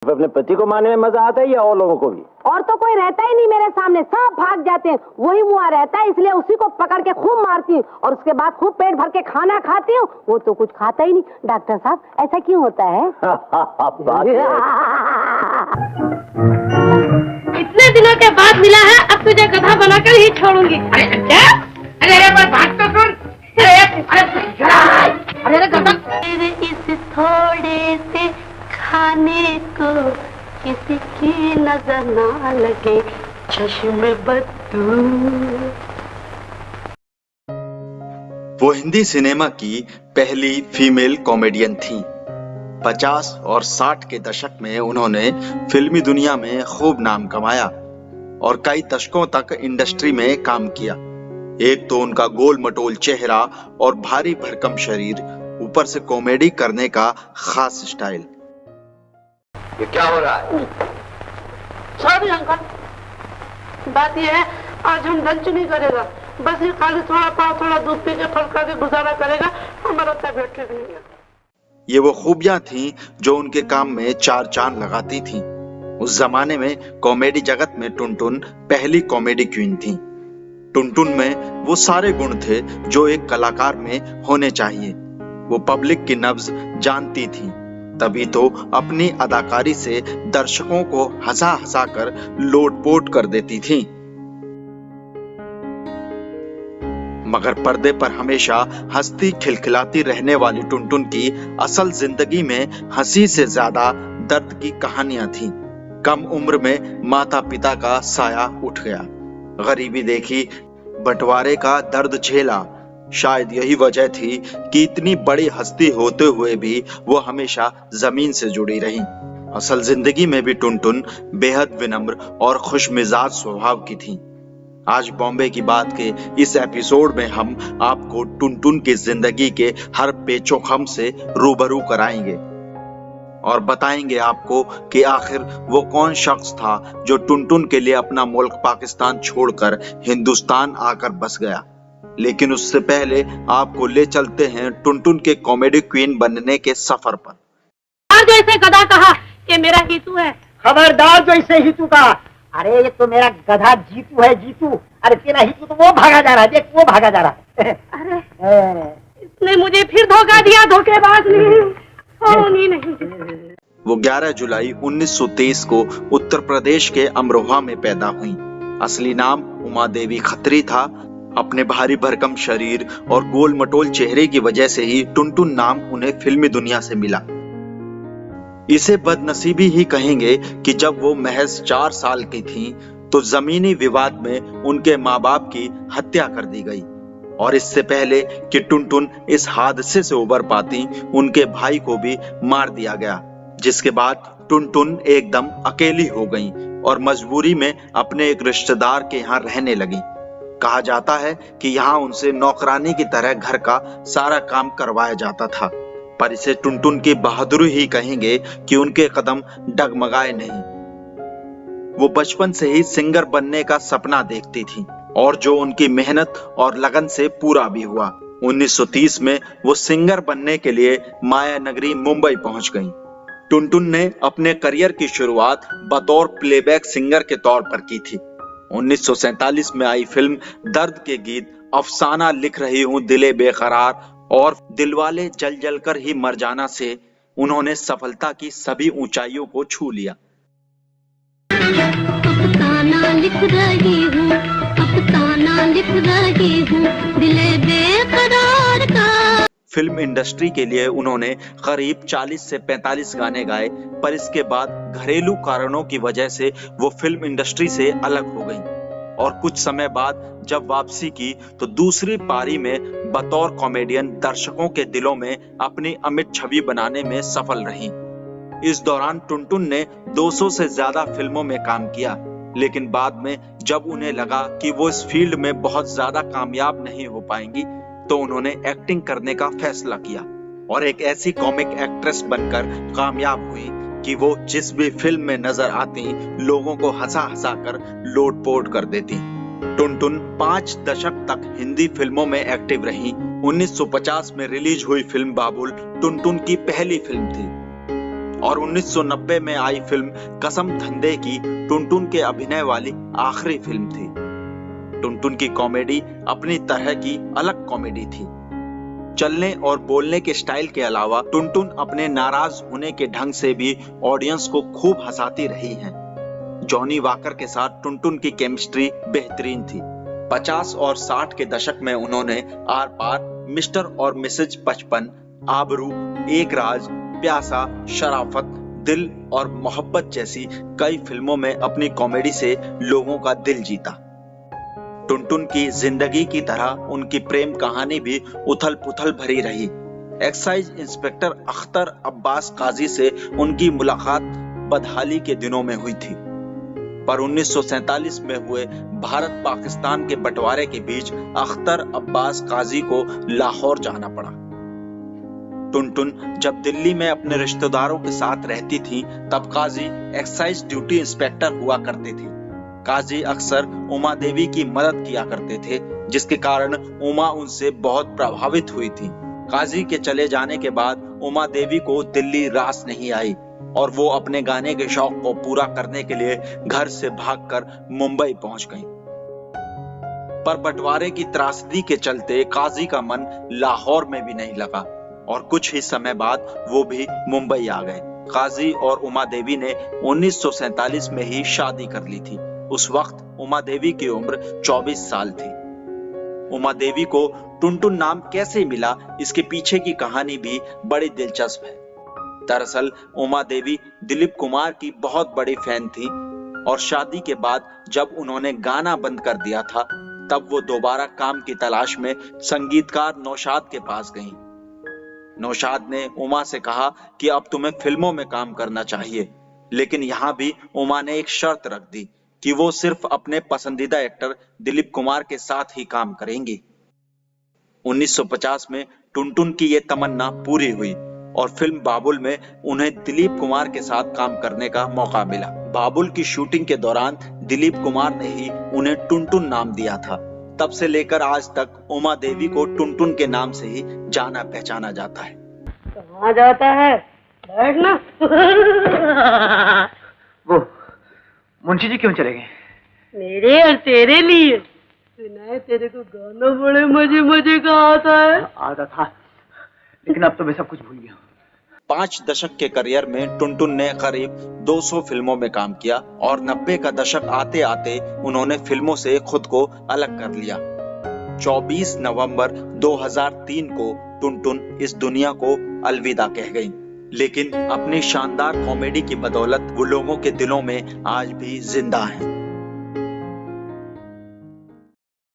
अपने पति को मारने में मजा आता है या और लोगों को भी? और तो कोई रहता ही नहीं मेरे सामने, सब भाग जाते हैं। वही मुआ रहता है, इसलिए उसी को पकड़ के खूब मारती हूँ और उसके बाद खूब पेट भर के खाना खाती हूँ। वो तो कुछ खाता ही नहीं। डॉक्टर साहब, ऐसा क्यों होता है? इतने दिनों के बाद मिला है, अब तुझे गधा बनाकर ही छोड़ूंगी। अरे क्या? अरे बात तो सुन। अरे गधा, इस थोड़े से खाने को किसी की नजर ना लगे, चश्मे बद्दू। वो हिंदी सिनेमा की पहली फीमेल कॉमेडियन थीं। 50 और 60 के दशक में उन्होंने फिल्मी दुनिया में खूब नाम कमाया और कई दशकों तक इंडस्ट्री में काम किया। एक तो उनका गोल मटोल चेहरा और भारी भरकम शरीर, ऊपर से कॉमेडी करने का खास स्टाइल। ये क्या हो रहा है? सॉरी अंकल, बात यह है आज हम लंच नहीं करेगा, बस ये खाली थोड़ा पाव थोड़ा दूध पी के फल खा के गुजारा करेगा। हमारा तबियत ठीक नहीं है। ये वो खूबियां थीं जो उनके काम में चार चांद लगाती थीं। उस जमाने में कॉमेडी जगत में टुनटुन पहली कॉमेडी क्वीन थीं। टुनटुन में वो सारे गुण थे जो एक कलाकार में होने चाहिए। वो पब्लिक की नब्ज जानती थीं, तभी तो अपनी अदाकारी से दर्शकों को हंसा हंसा कर लोटपोट कर देती थीं। मगर पर्दे पर हमेशा हंसती खिलखिलाती रहने वाली टुनटुन की असल जिंदगी में हंसी से ज्यादा दर्द की कहानियां थीं। कम उम्र में माता पिता का साया उठ गया, गरीबी देखी, बंटवारे का दर्द झेला। शायद यही वजह थी कि इतनी बड़ी हस्ती होते हुए भी वो हमेशा जमीन से जुड़ी रही। असल जिंदगी में भी टुनटुन बेहद विनम्र और खुशमिजाज स्वभाव की थी। आज बॉम्बे की बात के इस एपिसोड में हम आपको टुनटुन की जिंदगी के हर पेचोखम से रूबरू कराएंगे और बताएंगे आपको कि आखिर वो कौन शख्स था जो टुनटुन के लिए अपना मुल्क पाकिस्तान छोड़कर हिंदुस्तान आकर बस गया। लेकिन उससे पहले आपको ले चलते हैं टुनटुन के कॉमेडी क्वीन बनने के सफर पर। जो इसे गधा कहा कि मेरा हीतू है। खबरदार जो इसे हीतू कहा। अरे ये तो मेरा गधा जीतू है, जीतू। अरे तेरा हीतू तो वो भागा जा रहा है, देख वो भागा जा रहा है। अरे इसने मुझे फिर धोखा दिया, धोखेबाज नहीं। वो 11 जुलाई 1923 को उत्तर प्रदेश के अमरोहा में पैदा हुई। असली नाम उमा देवी खत्री था। अपने भारी भरकम शरीर और गोल मटोल चेहरे की वजह से ही टुनटुन नाम उन्हें फिल्मी दुनिया से मिला। इसे बदनसीबी ही कहेंगे कि जब वो महज 4 साल की थीं, तो जमीनी विवाद में उनके माँ बाप की हत्या कर दी गई और इससे पहले कि टुनटुन इस हादसे से उबर पाती, उनके भाई को भी मार दिया गया, जिसके बाद टुनटुन एकदम अकेली हो गई और मजबूरी में अपने एक रिश्तेदार के यहाँ रहने लगी। कहा जाता है कि यहाँ उनसे नौकरानी की तरह घर का सारा काम करवाया जाता था, पर इसे टुनटुन की बहादुरी ही कहेंगे कि उनके कदम डगमगाए नहीं। वो बचपन से ही सिंगर बनने का सपना देखती थी और जो उनकी मेहनत और लगन से पूरा भी हुआ। 1930 में वो सिंगर बनने के लिए माया नगरी मुंबई पहुंच गईं। टुनटुन ने अपने करियर की शुरुआत बतौर प्लेबैक सिंगर के तौर पर की थी। 1947 में आई फिल्म दर्द के गीत अफसाना लिख रही हूँ दिले बेकरार और दिलवाले जल जल कर ही मर जाना से उन्होंने सफलता की सभी ऊंचाइयों को छू लिया। अफसाना लिख रही हूँ, अफसाना लिख रही हूँ, दिले बेकरार का। फिल्म इंडस्ट्री के लिए उन्होंने करीब 40 से 45 गाने गाए, पर इसके बाद घरेलू कारणों की वजह से वो फिल्म इंडस्ट्री से अलग हो गईं और कुछ समय बाद जब वापसी की तो दूसरी पारी में बतौर कॉमेडियन दर्शकों के दिलों में अपनी अमिट छवि बनाने में सफल रहीं। इस दौरान टुनटुन ने 200 से ज्यादा फिल्मों में काम किया, लेकिन बाद में जब उन्हें लगा कि वो इस फील्ड में बहुत ज्यादा कामयाब नहीं हो पाएंगी, तो उन्होंने एक्टिंग करने का फैसला किया और एक ऐसी कॉमिक एक्ट्रेस बनकर कामयाब हुई कि वो जिस भी फिल्म में नजर आती लोगों को हंसा हंसा कर लोटपोट कर देती। टुनटुन 5 दशक तक हिंदी फिल्मों में एक्टिव रही। 1950 में रिलीज हुई फिल्म बाबुल टुनटुन की पहली फिल्म थी। और 1990 में आई फिल्म कसम धंधे की टुनटुन के अभिनय वाली आखिरी फिल्म थी। टुनटुन की कॉमेडी अपनी तरह की अलग कॉमेडी थी। चलने और बोलने के स्टाइल के अलावा टुनटुन अपने नाराज होने के ढंग से भी ऑडियंस को खूब हंसाती रही हैं। जॉनी वॉकर के साथ टुनटुन की केमिस्ट्री बेहतरीन थी। 50 और 60 के दशक में उन्होंने आर पार, मिस्टर और मिसेज 55, आबरू, एक राज, प्यासा, शराफत, दिल और मोहब्बत जैसी कई फिल्मों में अपनी कॉमेडी से लोगों का दिल जीता। टुनटुन की जिंदगी की तरह उनकी प्रेम कहानी भी उथल पुथल भरी रही। एक्साइज इंस्पेक्टर अख्तर अब्बास काजी से उनकी मुलाकात बदहाली के दिनों में हुई थी, पर 1947 में हुए भारत पाकिस्तान के बंटवारे के बीच अख्तर अब्बास काजी को लाहौर जाना पड़ा। टुनटुन जब दिल्ली में अपने रिश्तेदारों के साथ रहती थी, तब काजी एक्साइज ड्यूटी इंस्पेक्टर हुआ करते थे। काजी अक्सर उमा देवी की मदद किया करते थे, जिसके कारण उमा उनसे बहुत प्रभावित हुई थी। काजी के चले जाने के बाद उमा देवी को दिल्ली रास नहीं आई और वो अपने गाने के शौक को पूरा करने के लिए घर से भागकर मुंबई पहुंच गईं। पर बंटवारे की त्रासदी के चलते काजी का मन लाहौर में भी नहीं लगा और कुछ ही समय बाद वो भी मुंबई आ गए। काजी और उमा देवी ने 1947 में ही शादी कर ली थी। उस वक्त उमा देवी की उम्र 24 साल थी। उमा देवी को टुनटुन नाम कैसे मिला, इसके पीछे की कहानी भी बड़ी दिलचस्प है। दरअसल उमा देवी दिलीप कुमार की बहुत बड़ी फैन थी और शादी के बाद जब उन्होंने गाना बंद कर दिया था, तब वो दोबारा काम की तलाश में संगीतकार नौशाद के पास गईं। नौशाद ने उमा से कहा कि अब तुम्हें फिल्मों में काम करना चाहिए, लेकिन यहाँ भी उमा ने एक शर्त रख दी कि वो सिर्फ अपने पसंदीदा एक्टर दिलीप कुमार के साथ ही काम करेंगी। 1950 में टुनटुन की ये तमन्ना पूरी हुई और फिल्म बाबुल में उन्हें दिलीप कुमार के साथ काम करने का मौका मिला। बाबुल की शूटिंग के दौरान दिलीप कुमार ने ही उन्हें टुनटुन नाम दिया था। तब से लेकर आज तक उमा देवी को टुनटुन के नाम से ही जाना पहचाना जाता है। कहाँ जाता है? बैठना। वो मुंशी जी क्यों चले गए? मेरे और तेरे लिए। सुना है तेरे को गाना बड़े मजे मजे का आता है। आता था, लेकिन अब तो मैं सब कुछ भूल गया। 5 दशक के करियर में टुनटुन ने करीब 200 फिल्मों में काम किया और 90 का दशक आते आते उन्होंने फिल्मों से खुद को अलग कर लिया। 24 नवंबर 2003 को टुनटुन इस दुनिया को अलविदा कह गईं, लेकिन अपनी शानदार कॉमेडी की बदौलत वो लोगों के दिलों में आज भी जिंदा हैं।